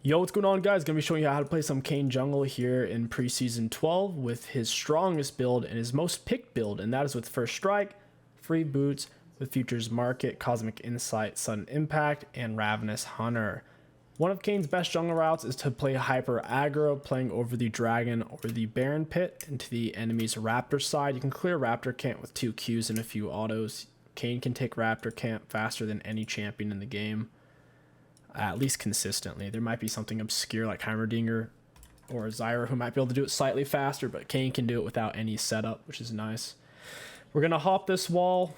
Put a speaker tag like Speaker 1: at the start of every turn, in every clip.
Speaker 1: Yo, what's going on, guys? Gonna be showing you how to play some Kayn jungle here in preseason 12 with his strongest build and his most picked build, and that is with First Strike, Free Boots, with Futures Market, Cosmic Insight, Sudden Impact, and Ravenous Hunter. One of Kayn's best jungle routes is to play Hyper Aggro, playing over the Dragon or the Baron Pit into the enemy's Raptor side. You can clear Raptor Camp with 2 Qs and a few autos. Kayn can take Raptor Camp faster than any champion in the game. At least consistently. There might be something obscure like Heimerdinger or Zyra who might be able to do it slightly faster, but Kayn can do it without any setup, which is nice. We're going to hop this wall,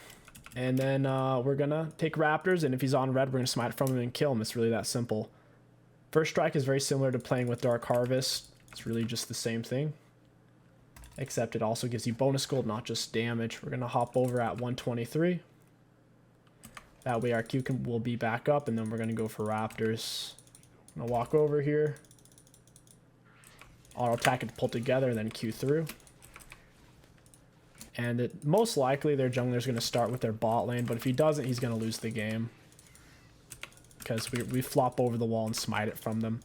Speaker 1: and then we're going to take Raptors, and if he's on red, we're going to smite from him and kill him. It's really that simple. First Strike is very similar to playing with Dark Harvest. It's really just the same thing, except it also gives you bonus gold, not just damage. We're going to hop over at 123. That way our Q will be back up, and then we're going to go for Raptors. I'm going to walk over here. Auto attack it to pull together, and then Q through. And most likely their jungler is going to start with their bot lane, but if he doesn't, he's going to lose the game. Because we flop over the wall and smite it from them.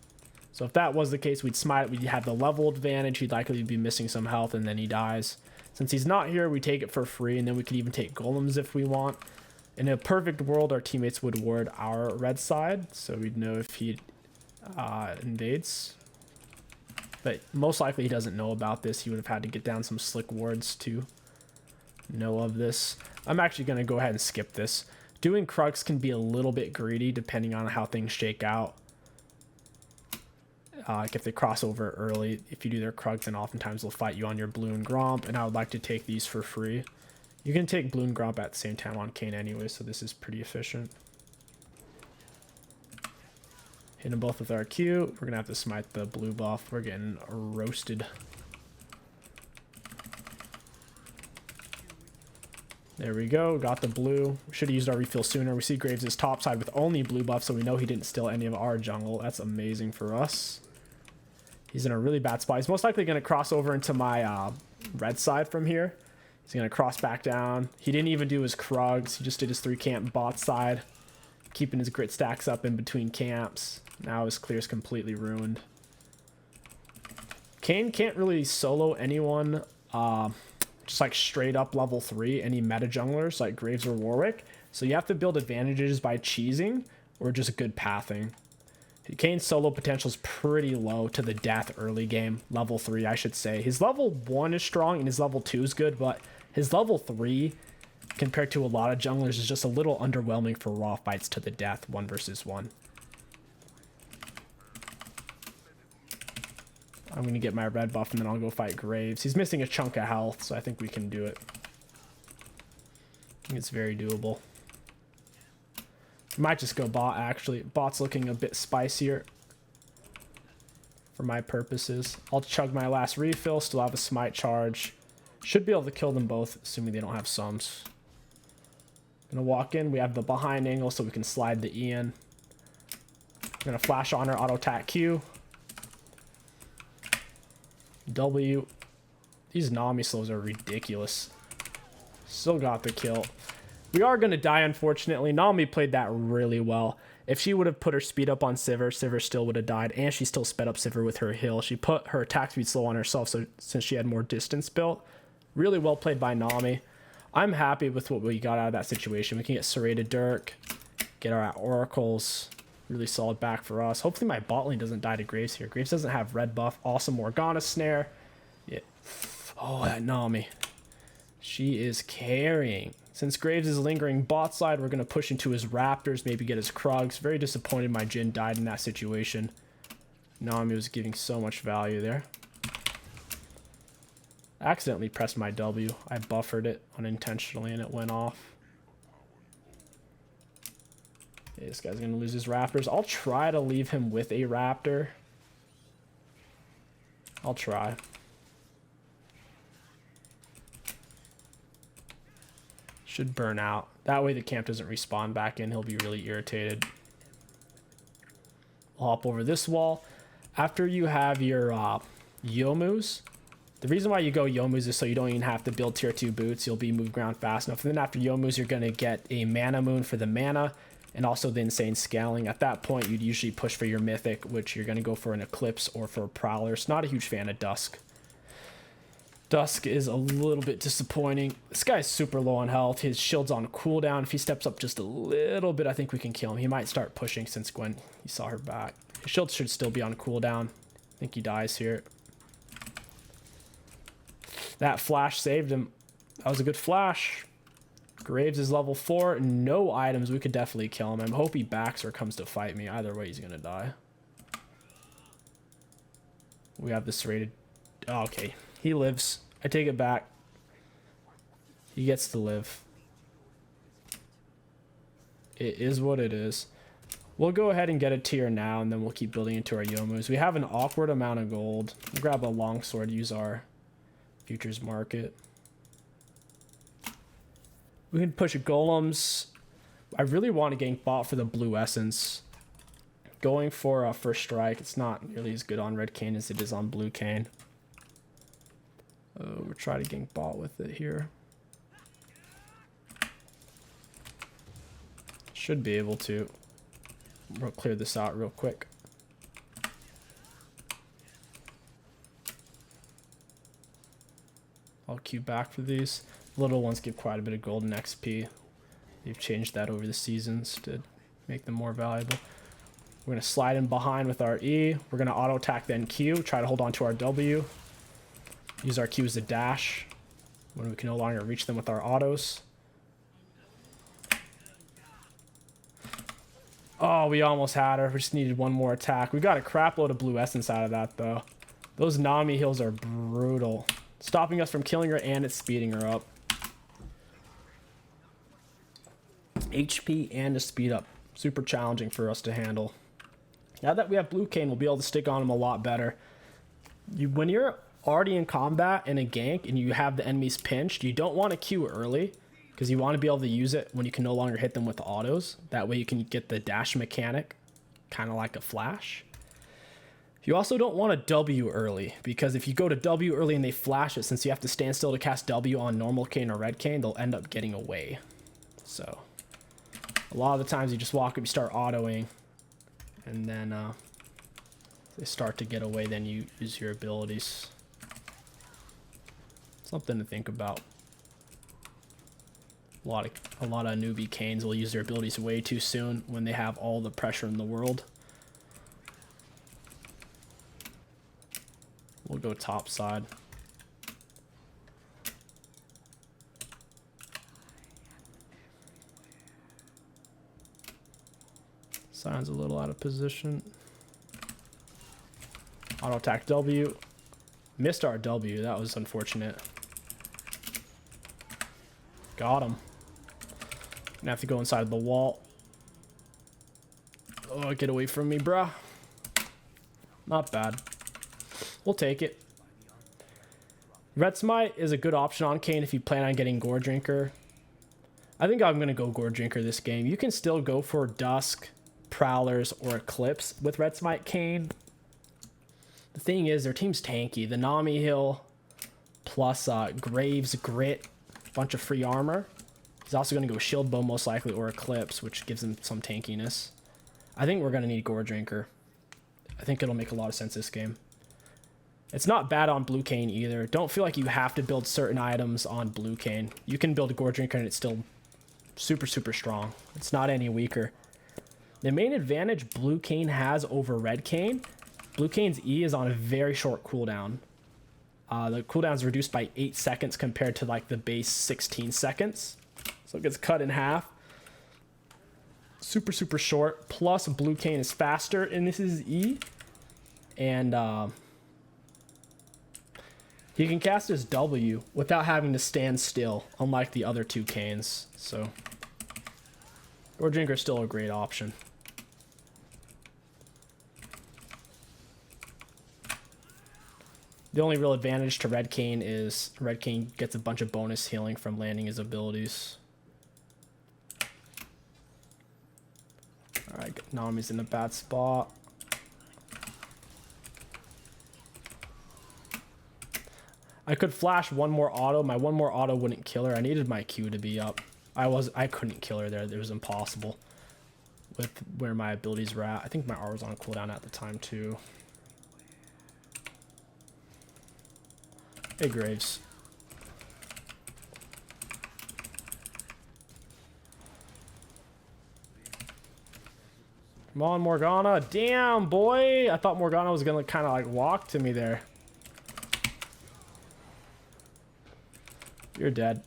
Speaker 1: So if that was the case, we'd smite it. We'd have the level advantage. He'd likely be missing some health, and then he dies. Since he's not here, we take it for free, and then we could even take golems if we want. In a perfect world, our teammates would ward our red side, so we'd know if he invades. But most likely he doesn't know about this. He would have had to get down some slick wards to know of this. I'm actually going to go ahead and skip this. Doing Krugs can be a little bit greedy depending on how things shake out. Like if they cross over early, if you do their Krugs, then oftentimes they'll fight you on your blue and Gromp, and I would like to take these for free. You can take Blue and Gromp at the same time on Kayn anyway, so this is pretty efficient. Hit them both with our Q. We're going to have to smite the blue buff. We're getting roasted. There we go. Got the blue. We should have used our refill sooner. We see Graves' top side with only blue buff, so we know he didn't steal any of our jungle. That's amazing for us. He's in a really bad spot. He's most likely going to cross over into my red side from here. He's going to cross back down. He didn't even do his Krugs. He just did his 3 camp bot side, keeping his grit stacks up in between camps. Now his clear is completely ruined. Kayn can't really solo anyone just like straight up level 3, any meta junglers like Graves or Warwick. So you have to build advantages by cheesing or just good pathing. Kayn's solo potential is pretty low to the death early game. Level 3, I should say. His level 1 is strong and his level 2 is good, but his level 3, compared to a lot of junglers, is just a little underwhelming for raw fights to the death, 1 versus 1. I'm going to get my red buff and then I'll go fight Graves. He's missing a chunk of health, so I think we can do it. I think it's very doable. Might just go bot, actually. Bot's looking a bit spicier for my purposes. I'll chug my last refill, still have a smite charge. Should be able to kill them both, assuming they don't have sums. Gonna walk in. We have the behind angle, so we can slide the E in. Gonna flash on our auto attack Q. W. These Nami slows are ridiculous. Still got the kill. We are going to die, unfortunately. Nami played that really well. If she would have put her speed up on Sivir, Sivir still would have died, and she still sped up Sivir with her heal. She put her attack speed slow on herself, so since she had more distance built. Really well played by Nami. I'm happy with what we got out of that situation. We can get Serrated Dirk, get our Oracles. Really solid back for us. Hopefully my bot lane doesn't die to Graves here. Graves doesn't have red buff. Awesome Morgana snare. Yeah. Oh, that Nami. She is carrying. Since Graves is lingering bot side, we're going to push into his Raptors, maybe get his Krugs. Very disappointed my Jhin died in that situation. Nami was giving so much value there. I accidentally pressed my W. I buffered it unintentionally and it went off. Okay, this guy's going to lose his Raptors. I'll try to leave him with a Raptor. I'll try. Should burn out. That way the camp doesn't respawn back in. He'll be really irritated. I'll hop over this wall. After you have your Youmuu's, the reason why you go Youmuu's is so you don't even have to build tier 2 boots. You'll be moved around fast enough. And then after Youmuu's, you're going to get a Mana Moon for the mana. and also the insane scaling. At that point, you'd usually push for your mythic, which you're going to go for an Eclipse or for a Prowler. It's not a huge fan of Dusk. Dusk is a little bit disappointing. This guy's super low on health. His shield's on cooldown. If he steps up just a little bit, I think we can kill him. He might start pushing since Gwen, he saw her back. His shield should still be on cooldown. I think he dies here. That flash saved him. That was a good flash. Graves is level 4. No items. We could definitely kill him. I hope he backs or comes to fight me. Either way, he's going to die. We have this rated. Oh, okay. He lives. I take it back. He gets to live. It is what it is. We'll go ahead and get a tier now, and then we'll keep building into our Yomus. We have an awkward amount of gold. We'll grab a longsword, use our futures market. We can push golems. I really want to gank bot for the blue essence. Going for a first strike, it's not nearly as good on red Kayn as it is on blue Kayn. We'll try to gank bot with it here. Should be able to. We'll clear this out real quick. I'll queue back for these. Little ones give quite a bit of golden XP. They've changed that over the seasons to make them more valuable. We're going to slide in behind with our E. We're going to auto attack then Q. Try to hold on to our W. Use our Q as a dash when we can no longer reach them with our autos. Oh, we almost had her. We just needed one more attack. We got a crap load of blue essence out of that, though. Those Nami heals are brutal. Stopping us from killing her, and it's speeding her up. HP and a speed up. Super challenging for us to handle. Now that we have blue Kayn, we'll be able to stick on him a lot better. When you're already in combat in a gank and you have the enemies pinched, you don't want to queue early because you want to be able to use it when you can no longer hit them with the autos. That way you can get the dash mechanic, kind of like a flash. You also don't want to W early, because if you go to W early and they flash it, since you have to stand still to cast W on normal Kayn or red Kayn, they'll end up getting away. So a lot of the times you just walk up, you start autoing, and then they start to get away, then you use your abilities. Something to think about. A lot of newbie Kayns will use their abilities way too soon when they have all the pressure in the world. We'll go top side. Sion's a little out of position. Auto attack W. Missed our W. That was unfortunate. Got him. Gonna have to go inside the wall. Oh, get away from me, bruh. Not bad. We'll take it. Red Smite is a good option on Kayn if you plan on getting Gore Drinker. I think I'm going to go Gore Drinker this game. You can still go for Dusk, Prowlers, or Eclipse with Red Smite Kayn. The thing is, their team's tanky. The Nami Hill plus Graves, Grit, bunch of free armor. He's also going to go Shield Bow most likely, or Eclipse, which gives him some tankiness. I think we're going to need Gore Drinker. I think it'll make a lot of sense this game. It's not bad on blue Kayn either. Don't feel like you have to build certain items on blue Kayn. You can build a Gore Drinker and it's still super, super strong. It's not any weaker. The main advantage blue Kayn has over red Kayn, blue Kayn's E is on a very short cooldown. The cooldown is reduced by 8 seconds compared to like the base 16 seconds. So it gets cut in half. Super, super short. Plus blue Kayn is faster and this is E. And he can cast his W without having to stand still, unlike the other two Kayns. So, Gore Drinker is still a great option. The only real advantage to red Kayn is red Kayn gets a bunch of bonus healing from landing his abilities. Alright, Nami's in a bad spot. I could flash one more auto. My one more auto wouldn't kill her. I needed my Q to be up. I couldn't kill her there. It was impossible. with where my abilities were at. I think my R was on cooldown at the time too. Hey, Graves. Come on, Morgana. Damn, boy. I thought Morgana was going to kind of like walk to me there. You're dead.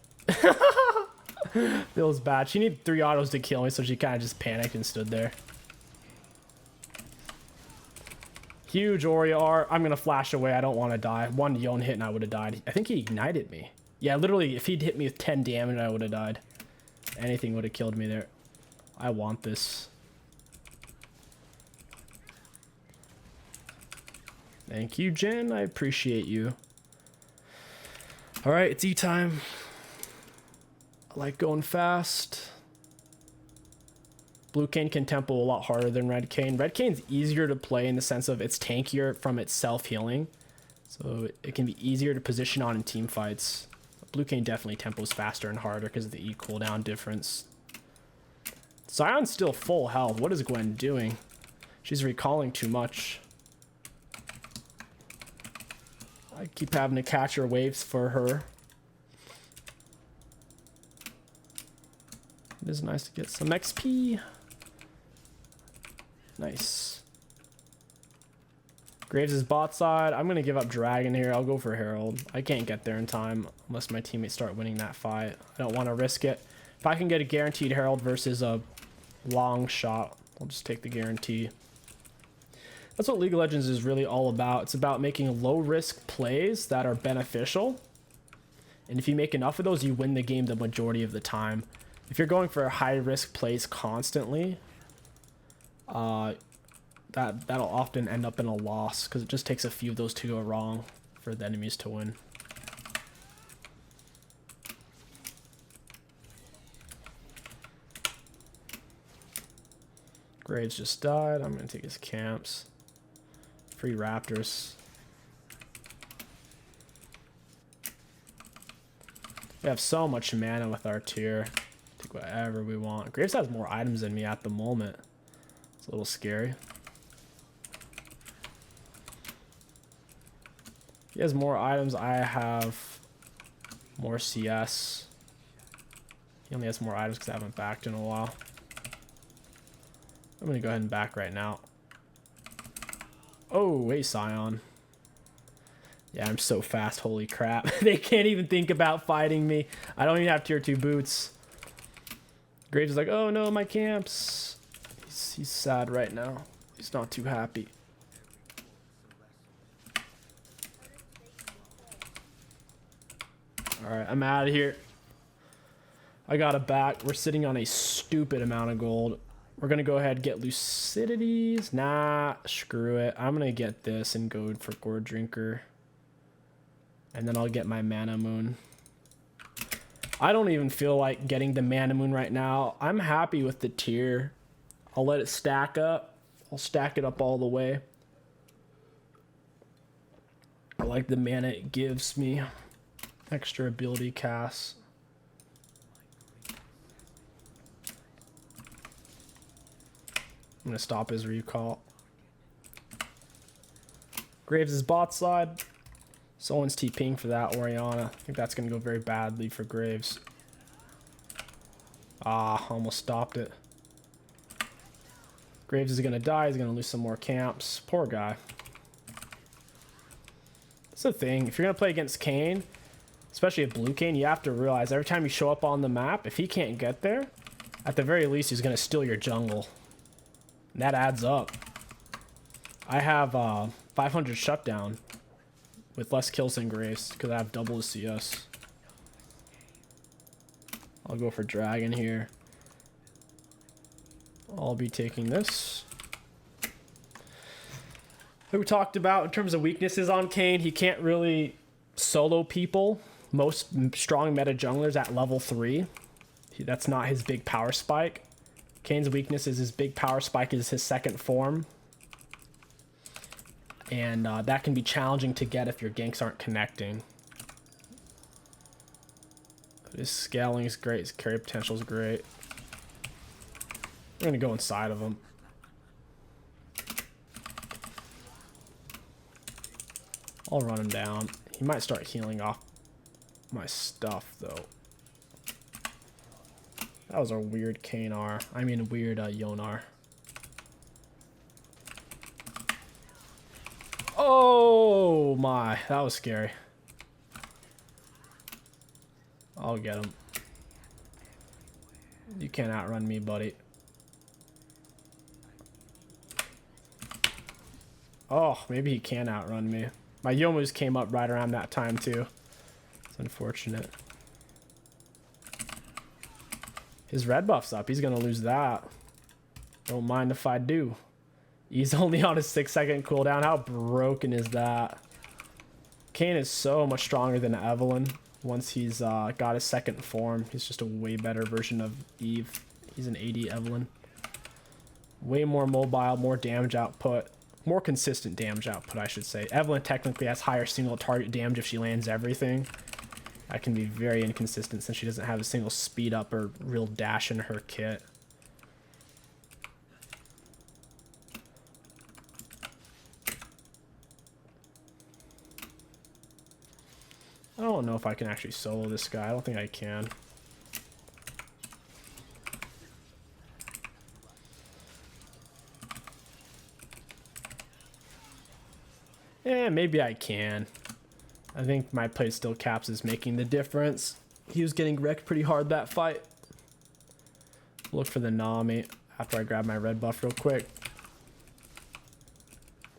Speaker 1: Feels bad. She needed 3 autos to kill me, so she kind of just panicked and stood there. Huge Oreo R. I'm going to flash away. I don't want to die. One Yon hit and I would have died. I think he ignited me. Yeah, literally, if he'd hit me with 10 damage, I would have died. Anything would have killed me there. I want this. Thank you, Jen. I appreciate you. All right, it's E time. I like going fast. Blue Kayn can tempo a lot harder than Red Kayn. Red Kayn's easier to play in the sense of it's tankier from its self-healing. So it can be easier to position on in team fights. Blue Kayn definitely tempos faster and harder because of the E cooldown difference. Zion's still full health. What is Gwen doing? She's recalling too much. I keep having to catch her waves for her. It is nice to get some XP. Nice. Graves is bot side. I'm going to give up Dragon here. I'll go for Herald. I can't get there in time unless my teammates start winning that fight. I don't want to risk it. If I can get a guaranteed Herald versus a long shot, I'll just take the guarantee. That's what League of Legends is really all about. It's about making low risk plays that are beneficial. And if you make enough of those, you win the game the majority of the time. If you're going for high risk plays constantly, that'll often end up in a loss because it just takes a few of those to go wrong for the enemies to win. Graves just died. I'm going to take his camps. Free Raptors. We have so much mana with our tier. Take whatever we want. Graves has more items than me at the moment. It's a little scary. He has more items. I have more CS. He only has more items because I haven't backed in a while. I'm going to go ahead and back right now. Oh, wait, Scion. Yeah, I'm so fast. Holy crap. They can't even think about fighting me. I don't even have tier 2 boots. Graves is like, oh no, my camps. He's sad right now. He's not too happy. Alright, I'm out of here. I got a back. We're sitting on a stupid amount of gold. We're going to go ahead and get Lucidities. Nah, screw it. I'm going to get this and go for Gourd Drinker. And then I'll get my Mana Moon. I don't even feel like getting the Mana Moon right now. I'm happy with the tier. I'll let it stack up. I'll stack it up all the way. I like the mana it gives me. Extra ability cast. I'm going to stop his recall. Graves is bot side. Someone's TPing for that Orianna. I think that's going to go very badly for Graves. Ah, almost stopped it. Graves is going to die. He's going to lose some more camps. Poor guy. That's the thing. If you're going to play against Kayn, especially a blue Kayn, you have to realize every time you show up on the map, if he can't get there, at the very least, he's going to steal your jungle. And that adds up. I have 500 shutdown with less kills than Graves because I have double the CS. I'll go for Dragon here. I'll be taking this. Like we talked about in terms of weaknesses on Kayn, he can't really solo people. Most strong meta junglers at level 3. That's not his big power spike. Kayn's weakness is his big power spike is his second form. And that can be challenging to get if your ganks aren't connecting. His scaling is great. His carry potential is great. We're gonna go inside of him. I'll run him down. He might start healing off my stuff though. That was a weird Kayn. I mean weird Yonar. Oh my, that was scary. I'll get him. You can't outrun me, buddy. Oh, maybe he can outrun me. My Youmu's came up right around that time too. It's unfortunate. His red buff's up. He's gonna lose that. Don't mind if I do. He's only on a 6-second cooldown. How broken is that? Kayn is so much stronger than Evelynn. Once he's got his second form, he's just a way better version of Eve. He's an 80 Evelynn. Way more mobile, more damage output. More consistent damage output, I should say. Evelynn technically has higher single target damage if she lands everything. That can be very inconsistent since she doesn't have a single speed up or real dash in her kit. I don't know if I can actually solo this guy. I don't think I can. Yeah, maybe I can. I think my play still caps is making the difference. He was getting wrecked pretty hard that fight. Look for the Nami after I grab my red buff real quick.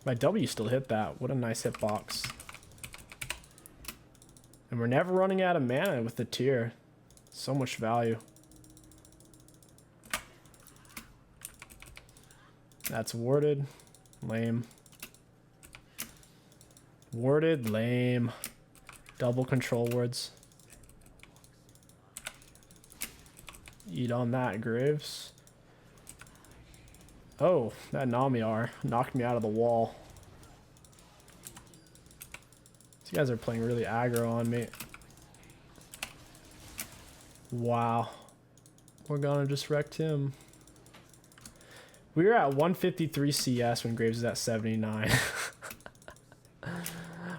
Speaker 1: My W still hit that. What a nice hitbox. And we're never running out of mana with the tier. So much value. That's warded. Lame. Warded. Lame. Double control wards. Eat on that, Graves. Oh, that Nami knocked me out of the wall. These guys are playing really aggro on me. Wow. Morgana just wrecked him. We were at 153 CS when Graves is at 79.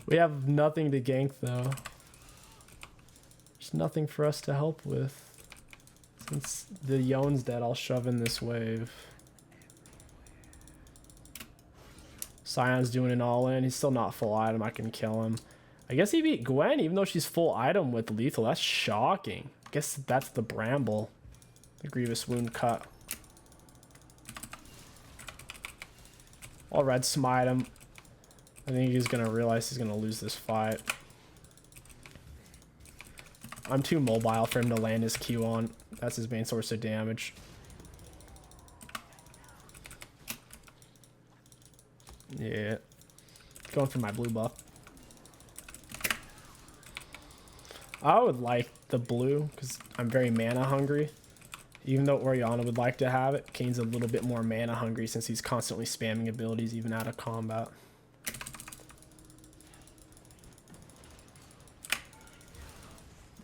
Speaker 1: We have nothing to gank though. There's nothing for us to help with. Since the Yon's dead, I'll shove in this wave. Sion's doing an all-in. He's still not full item. I can kill him. I guess he beat Gwen even though she's full item with lethal. That's shocking. I guess that's the Bramble. The Grievous Wound cut. I'll red smite him. I think he's gonna realize he's gonna lose this fight. I'm too mobile for him to land his Q on. That's his main source of damage. Yeah. Going for my blue buff. I would like the blue because I'm very mana hungry. Even though Orianna would like to have it, Kayn's a little bit more mana hungry since he's constantly spamming abilities even out of combat.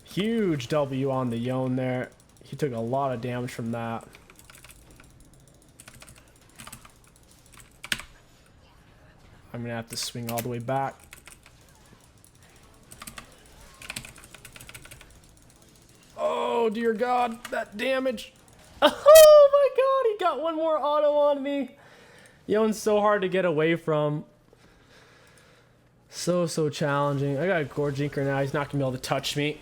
Speaker 1: Huge W on the Yon there. He took a lot of damage from that. I'm gonna have to swing all the way back. Oh dear God, that damage. Oh my God, he got one more auto on me. Yon's so hard to get away from. So challenging. I got a Gorginker now. He's not gonna be able to touch me.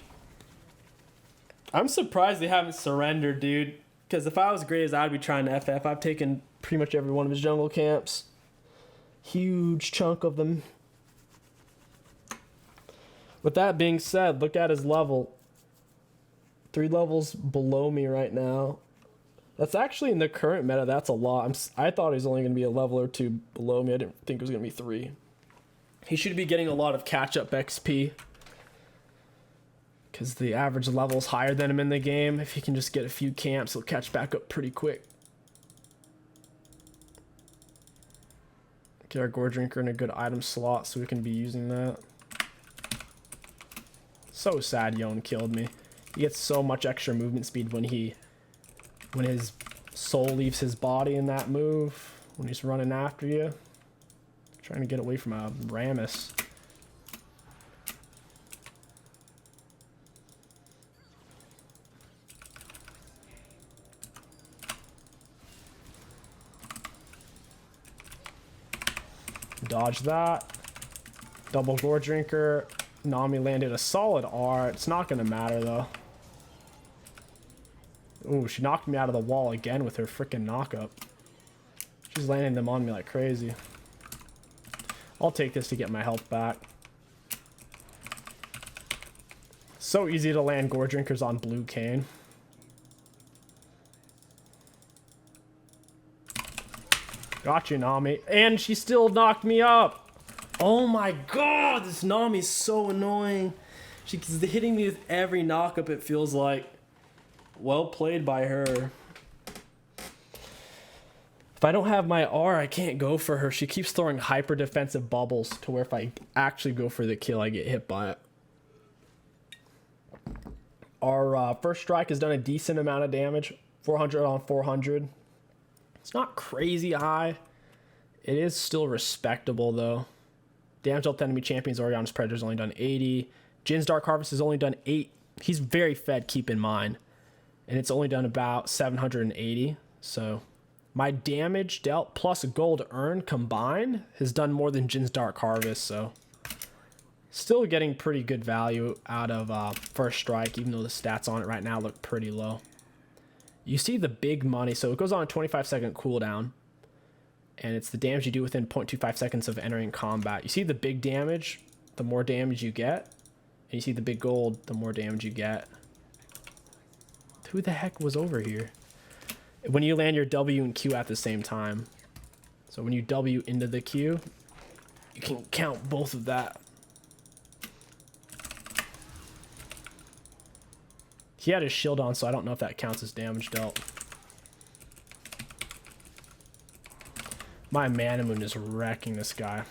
Speaker 1: I'm surprised they haven't surrendered, dude. Because if I was Graves, I'd be trying to FF. I've taken pretty much every one of his jungle camps. Huge chunk of them. With that being said, look at his level. 3 levels below me right now. That's actually in the current meta. That's a lot. I thought he was only going to be a level or 2 below me. I didn't think it was going to be 3. He should be getting a lot of catch-up XP. Because the average level is higher than him in the game. If he can just get a few camps, he'll catch back up pretty quick. Get our Gore Drinker in a good item slot so we can be using that. So sad Yon killed me. He gets so much extra movement speed when his Soul leaves his body in that move when he's running after you. Trying to get away from a Rammus. Dodge that. Double Gore Drinker. Nami landed a solid R. It's not going to matter, though. Ooh, she knocked me out of the wall again with her freaking knockup. She's landing them on me like crazy. I'll take this to get my health back. So easy to land Gore Drinkers on blue Kayn. Got you, Nami. And she still knocked me up. Oh my god, this Nami's so annoying. She's hitting me with every knockup, it feels like. Well played by her. If I don't have my R, I can't go for her. She keeps throwing hyper defensive bubbles to where if I actually go for the kill, I get hit by it. Our first strike has done a decent amount of damage. 400 on 400. It's not crazy high. It is still respectable, though. Damage dealt to enemy champions. Oriana's Predator's only done 80. Jin's Dark Harvest has only done 8. He's very fed, keep in mind. And it's only done about 780. So my damage dealt plus gold earned combined has done more than Jin's Dark Harvest. So still getting pretty good value out of first strike, even though the stats on it right now look pretty low. You see the big money. So it goes on a 25-second cooldown. And it's the damage you do within 0.25 seconds of entering combat. You see the big damage, the more damage you get. And you see the big gold, the more damage you get. Who the heck was over here? When you land your W and Q at the same time. So when you W into the Q, you can count both of that. He had his shield on, so I don't know if that counts as damage dealt. My Mana Moon is wrecking this guy.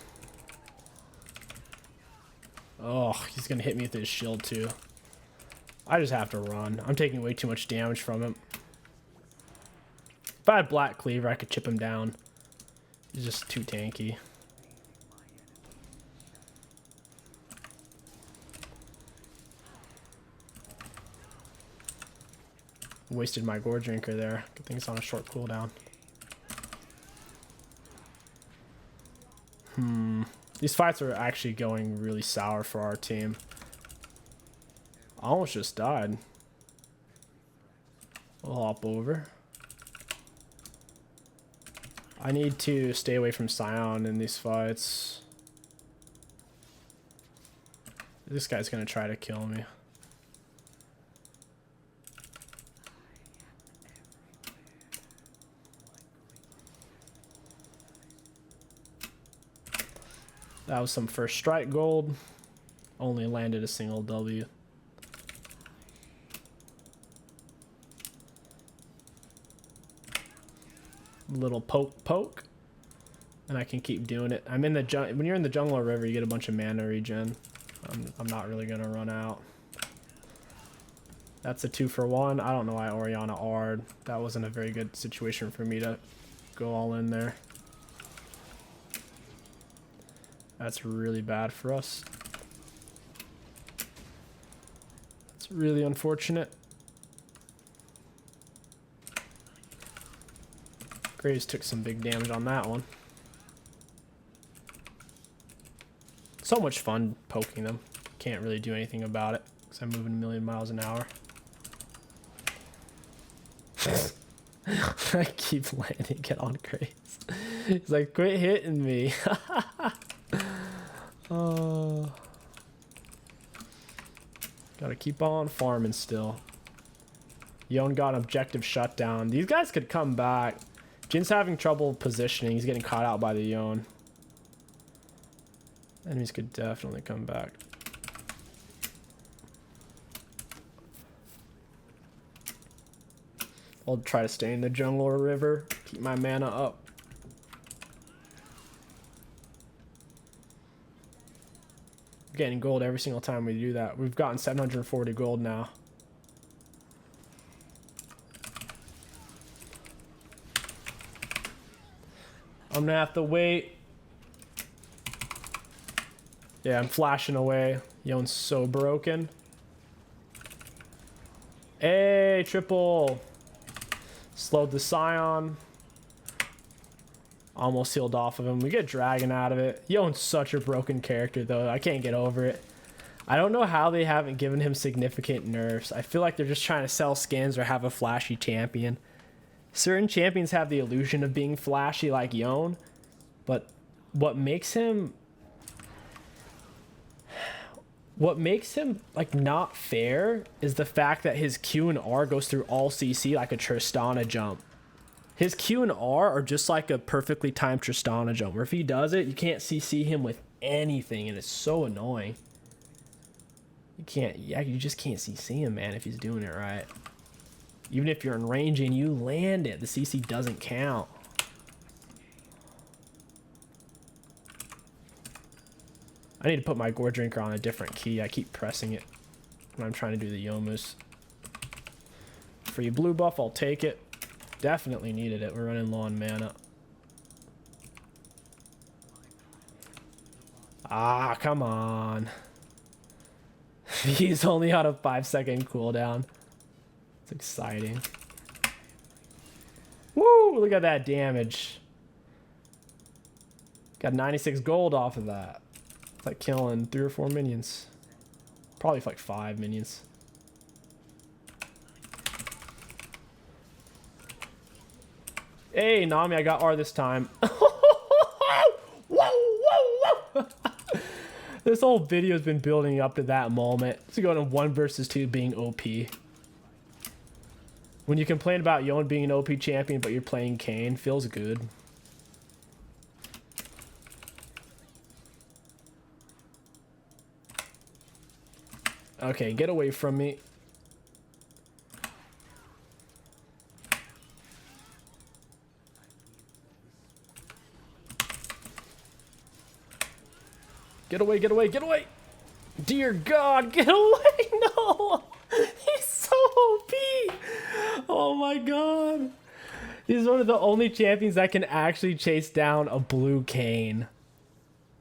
Speaker 1: Oh, he's going to hit me with his shield too. I just have to run. I'm taking way too much damage from him. If I had Black Cleaver, I could chip him down. He's just too tanky. Wasted my Gore Drinker there. Good thing it's on a short cooldown. These fights are actually going really sour for our team. I almost just died. We'll hop over. I need to stay away from Scion in these fights. This guy's gonna try to kill me. That was some first strike gold. Only landed a single W. Little poke. And I can keep doing it. I'm in the when you're in the jungle or river, you get a bunch of mana regen. I'm not really gonna run out. That's a 2-for-1. I don't know why Oriana R'd. That wasn't a very good situation for me to go all in there. That's really bad for us. It's really unfortunate. Graves took some big damage on that one. So much fun poking them. Can't really do anything about it because I'm moving a million miles an hour. I keep landing it on Graves. He's like, quit hitting me. Oh. Gotta keep on farming still. Yone got an objective shutdown. These guys could come back. Jin's having trouble positioning. He's getting caught out by the Yone. Enemies could definitely come back. I'll try to stay in the jungle or river. Keep my mana up. Getting gold every single time we do that. We've gotten 740 gold now. I'm gonna have to wait. Yeah, I'm flashing away. Yon's so broken. Hey, triple. Slowed the Scion. Almost healed off of him. We get Dragon out of it. Yon's such a broken character, though. I can't get over it. I don't know how they haven't given him significant nerfs. I feel like they're just trying to sell skins or have a flashy champion. Certain champions have the illusion of being flashy like Yon, but what makes him like not fair is the fact that his Q and R goes through all CC like a Tristana jump. His Q and R are just like a perfectly timed Tristana jump, where if he does it, you can't CC him with anything, and it's so annoying. You just can't CC him, man, if he's doing it right. Even if you're in range and you land it, the CC doesn't count. I need to put my Gore Drinker on a different key. I keep pressing it when I'm trying to do the Yomus. Free blue buff, I'll take it. Definitely needed it. We're running low on mana. Ah, come on. He's only on a 5-second cooldown. It's exciting. Woo! Look at that damage. Got 96 gold off of that. It's like killing 3 or 4 minions. Probably like 5 minions. Hey, Nami, I got R this time. This whole video has been building up to that moment. It's going to 1 versus 2 being OP. When you complain about Yon being an OP champion, but you're playing Kayn, feels good. Okay, get away from me. Get away, get away, get away! Dear God, get away! No! He's so OP! Oh my God. He's one of the only champions that can actually chase down a blue Kayn.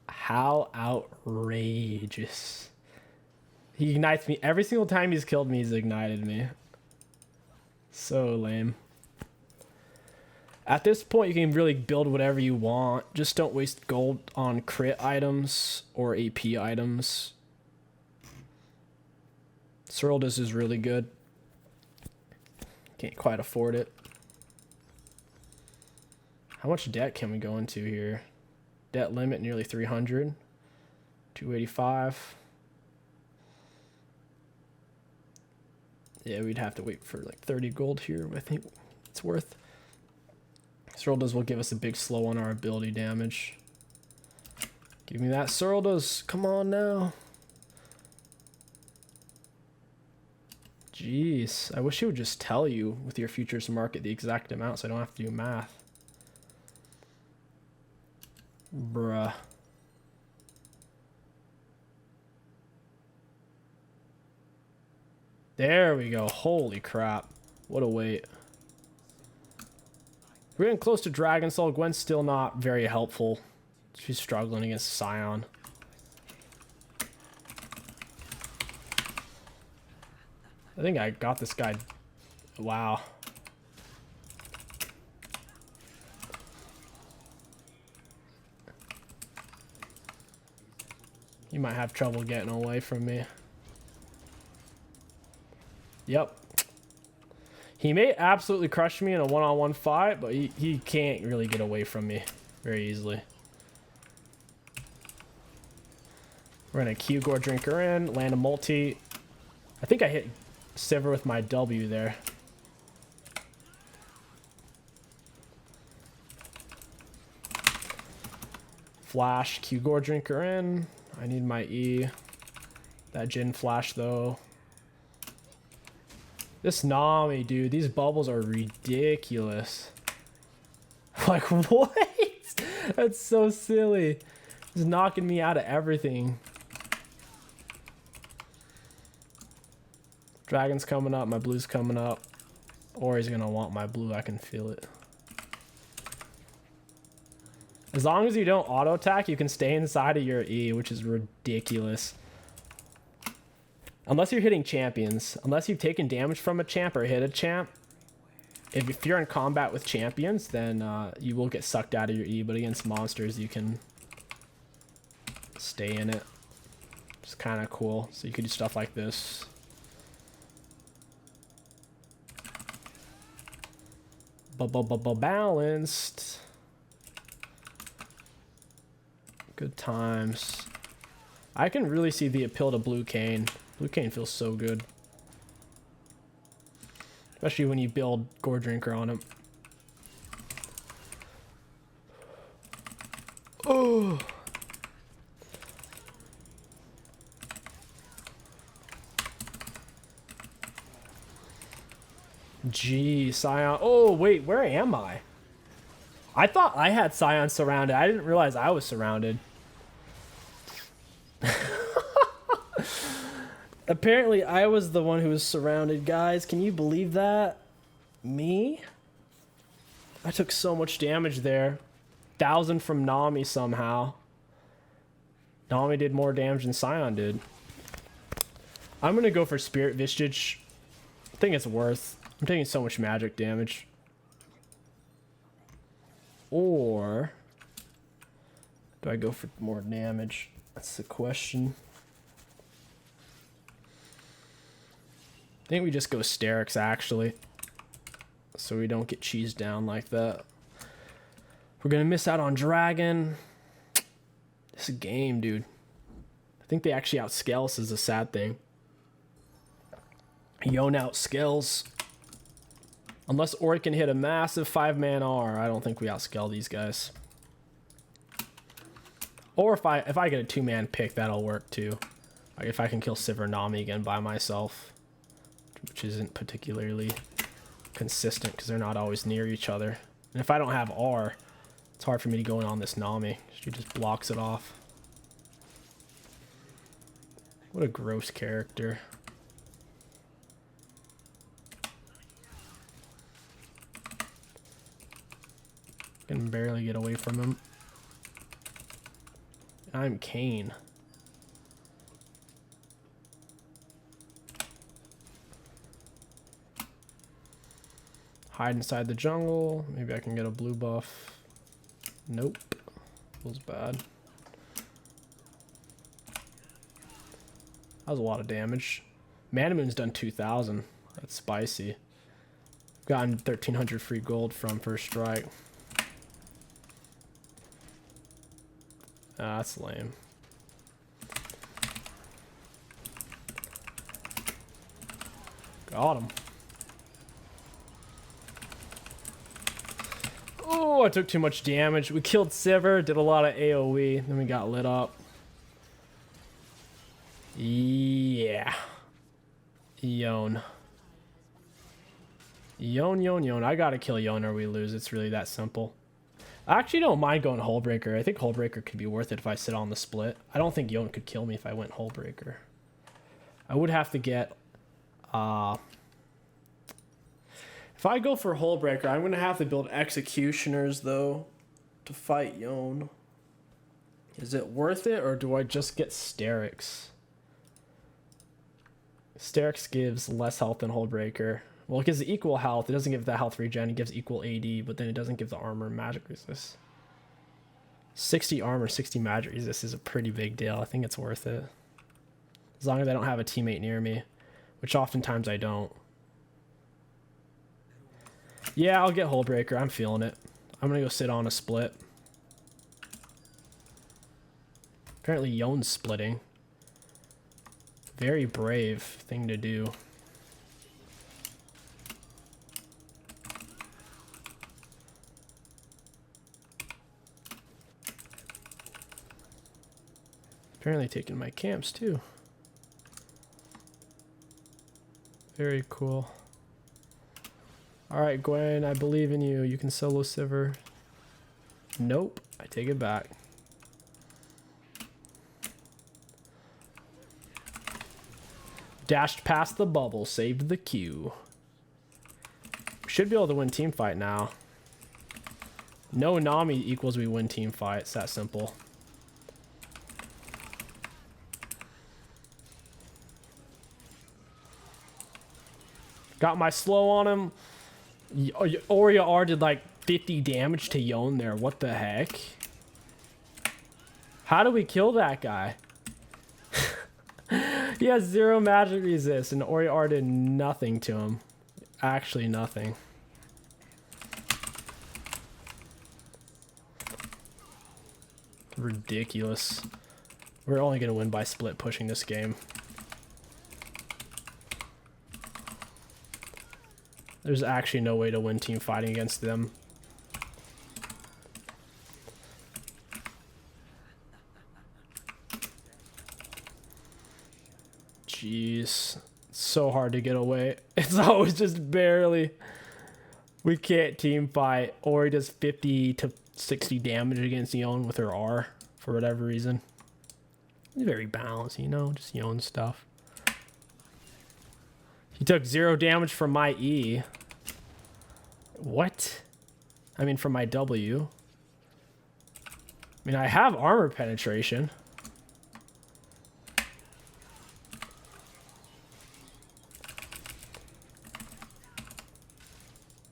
Speaker 1: How outrageous. He ignites me. Every single time he's killed me, he's ignited me. So lame. At this point, you can really build whatever you want. Just don't waste gold on crit items or AP items. Serldus is really good. Can't quite afford it. How much debt can we go into here? Debt limit nearly 300. 285. Yeah, we'd have to wait for like 30 gold here. I think it's worth. Serldus will give us a big slow on our ability damage. Give me that Serldus. Come on now. Jeez. I wish it would just tell you with your futures market the exact amount so I don't have to do math. Bruh. There we go. Holy crap. What a wait. We're getting close to Dragon Soul. Gwen's still not very helpful. She's struggling against Scion. I think I got this guy. Wow. You might have trouble getting away from me. Yep. He may absolutely crush me in a one-on-one fight, but he can't really get away from me very easily. We're gonna Q Gore Drinker in, land a multi. I think I hit Sivir with my W there. Flash, Q Gore Drinker in. I need my E. That Jhin flash though. This Nami, dude, these bubbles are ridiculous. Like, what? That's so silly. He's knocking me out of everything. Dragon's coming up, my blue's coming up. Or he's gonna want my blue, I can feel it. As long as you don't auto attack, you can stay inside of your E, which is ridiculous. Unless you're hitting champions. Unless you've taken damage from a champ or hit a champ. If you're in combat with champions, then you will get sucked out of your E. But against monsters, you can stay in it. It's kind of cool. So you could do stuff like this. Balanced. Good times. I can really see the appeal to blue Kayn. Blue Kayn feels so good. Especially when you build Gore Drinker on him. Oh. Gee, Scion. Oh, wait, where am I? I thought I had Scion surrounded. I didn't realize I was surrounded. Apparently, I was the one who was surrounded, guys. Can you believe that? Me? I took so much damage there. 1,000 from Nami somehow. Nami did more damage than Scion did. I'm going to go for Spirit Vistage. I think it's worth. I'm taking so much magic damage. Or do I go for more damage? That's the question. I think we just go Sterix, actually. So we don't get cheesed down like that. We're going to miss out on Dragon. This game, dude. I think they actually outscale us is a sad thing. Yone outscales. Unless Ori can hit a massive 5-man R, I don't think we outscale these guys. Or if I get a 2-man pick, that'll work too. Like if I can kill Sivir Nami again by myself. Which isn't particularly consistent because they're not always near each other. And if I don't have R, it's hard for me to go in on this Nami. She just blocks it off. What a gross character. Can barely get away from him. I'm Kayn. Hide inside the jungle. Maybe I can get a blue buff. Nope. Feels bad. That was a lot of damage. Manamoon's done 2,000. That's spicy. Gotten 1,300 free gold from first strike. Ah, that's lame. Got him. Oh, I took too much damage. We killed Sivir, did a lot of AoE, then we got lit up. Yeah. Yone. Yone. I gotta kill Yone or we lose. It's really that simple. I actually don't mind going Hullbreaker. I think Hullbreaker could be worth it if I sit on the split. I don't think Yone could kill me if I went Hullbreaker. I would have to get... If I go for Hullbreaker, I'm going to have to build Executioners, though, to fight Yone. Is it worth it, or do I just get Sterix? Sterix gives less health than Hullbreaker. Well, it gives equal health. It doesn't give the health regen. It gives equal AD, but then it doesn't give the armor and magic resist. 60 armor, 60 magic resist is a pretty big deal. I think it's worth it. As long as I don't have a teammate near me, which oftentimes I don't. Yeah, I'll get Hullbreaker. I'm feeling it. I'm going to go sit on a split. Apparently Yone's splitting. Very brave thing to do. Apparently taking my camps too. Very cool. Alright, Gwen, I believe in you. You can solo Sivir. Nope, I take it back. Dashed past the bubble, saved the Q. Should be able to win team fight now. No Nami equals we win team fight. It's that simple. Got my slow on him. Oreo R did like 50 damage to 𝐿 there. What the heck? How do we kill that guy? He has 0 magic resist and Oreo R did nothing to him. Actually nothing. Ridiculous. We're only going to win by split pushing this game. There's actually no way to win team fighting against them. Jeez. It's so hard to get away. It's always just barely. We can't team fight. Ori does 50 to 60 damage against 𝐿 with her R for whatever reason. It's very balanced, you know, just 𝐿 stuff. He took 0 damage from my E. What? I mean, from my W. I mean, I have armor penetration.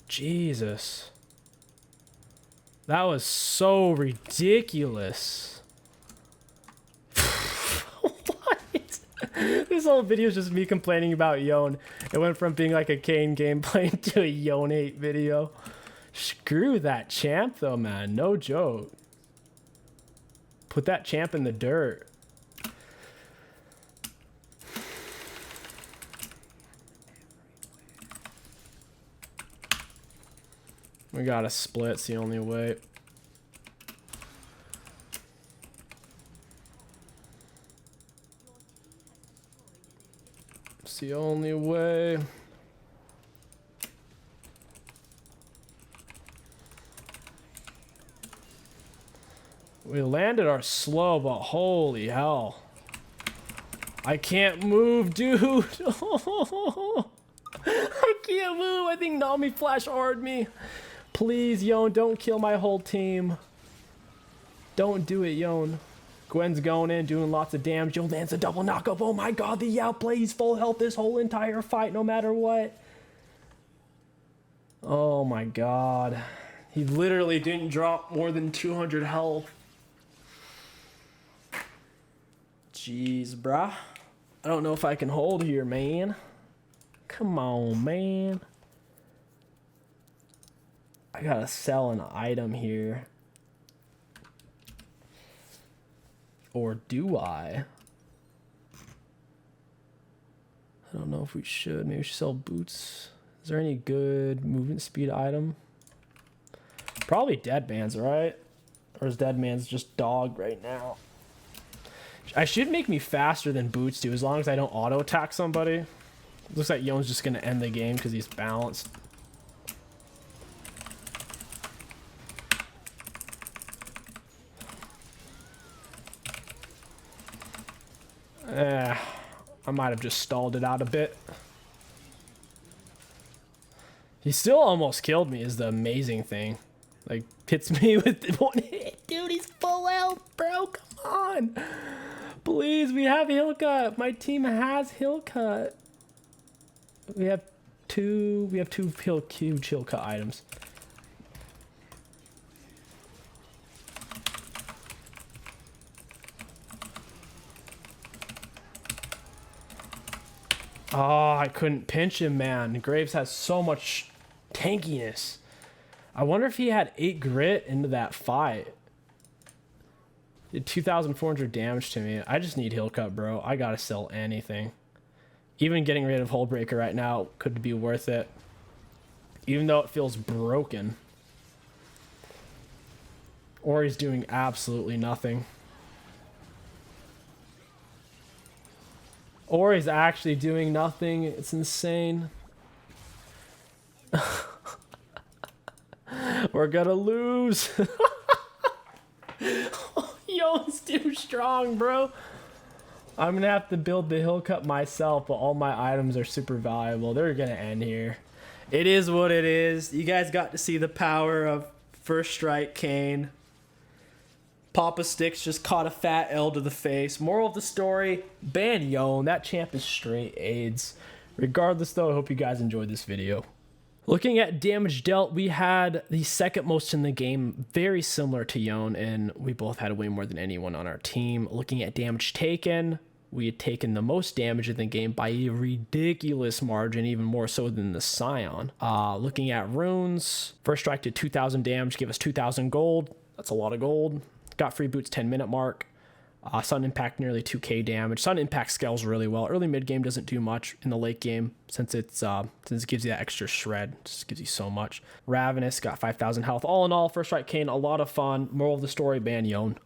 Speaker 1: Jesus. That was so ridiculous. This whole video is just me complaining about 𝐿. It went from being like a Kayn gameplay to a 𝐿 hate video. Screw that champ though, man. No joke. Put that champ in the dirt. We gotta split. It's the only way. It's the only way. We landed our slow, but holy hell. I can't move, dude. I can't move. I think Nami flash R'd me. Please, 𝐿, don't kill my whole team. Don't do it, 𝐿. Gwen's going in, doing lots of damage. 𝐿 lands a double knockup. Oh my god, the outplay. He's full health this whole entire fight, no matter what. Oh my god. He literally didn't drop more than 200 health. Jeez, bruh. I don't know if I can hold here, man. Come on, man. I gotta sell an item here. Or do I? I don't know if we should. Maybe we should sell boots. Is there any good movement speed item? Probably Deadman's, right? Or is Deadman's just dog right now? I should make me faster than boots do, as long as I don't auto attack somebody. Looks like 𝐿's just gonna end the game because he's balanced. I might have just stalled it out a bit. He still almost killed me is the amazing thing. Like, hits me with one hit. Dude, he's full health, bro. Come on. Please, we have heal cut. My team has heal cut. We have two huge heal cut items. Oh, I couldn't pinch him, man. Graves has so much tankiness. I wonder if he had 8 grit into that fight. Did 2,400 damage to me. I just need heal cut, bro. I gotta sell anything. Even getting rid of Hullbreaker right now could be worth it. Even though it feels broken. Or he's doing absolutely nothing. Or he's actually doing nothing. It's insane. We're gonna lose. Yo, it's too strong, bro. I'm gonna have to build the hill cut myself, but all my items are super valuable. They're gonna end here. It is what it is. You guys got to see the power of First strike, Kayn. Papa Sticks just caught a fat L to the face. Moral of the story, ban Yone. That champ is straight AIDS. Regardless, though, I hope you guys enjoyed this video. Looking at damage dealt, we had the second most in the game, very similar to Yone, and we both had way more than anyone on our team. Looking at damage taken, we had taken the most damage in the game by a ridiculous margin, even more so than the Scion. Looking at runes, first strike did 2,000 damage, give us 2,000 gold. That's a lot of gold. Got free boots 10-minute mark. Sun Impact nearly 2k damage. Sun Impact scales really well. Early mid game doesn't do much. In the late game, since it gives you that extra shred, just gives you so much. Ravenous got 5,000 health. All in all, first strike Kayn, a lot of fun. Moral of the story, ban Yone.